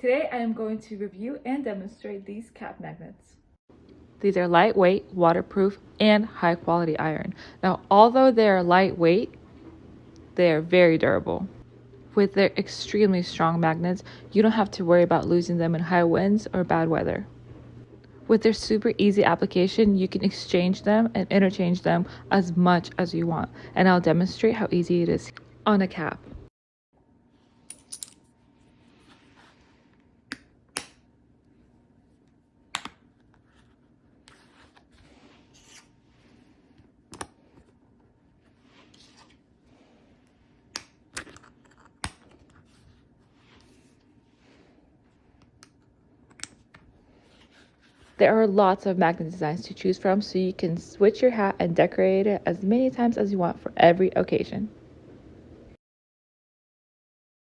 Today I am going to review and demonstrate these cap magnets. These are lightweight, waterproof, and high quality iron. Now, although they are lightweight, they are very durable. With their extremely strong magnets, you don't have to worry about losing them in high winds or bad weather. With their super easy application, you can exchange them and interchange them as much as you want. And I'll demonstrate how easy it is on a cap. There are lots of magnet designs to choose from, so you can switch your hat and decorate it as many times as you want for every occasion.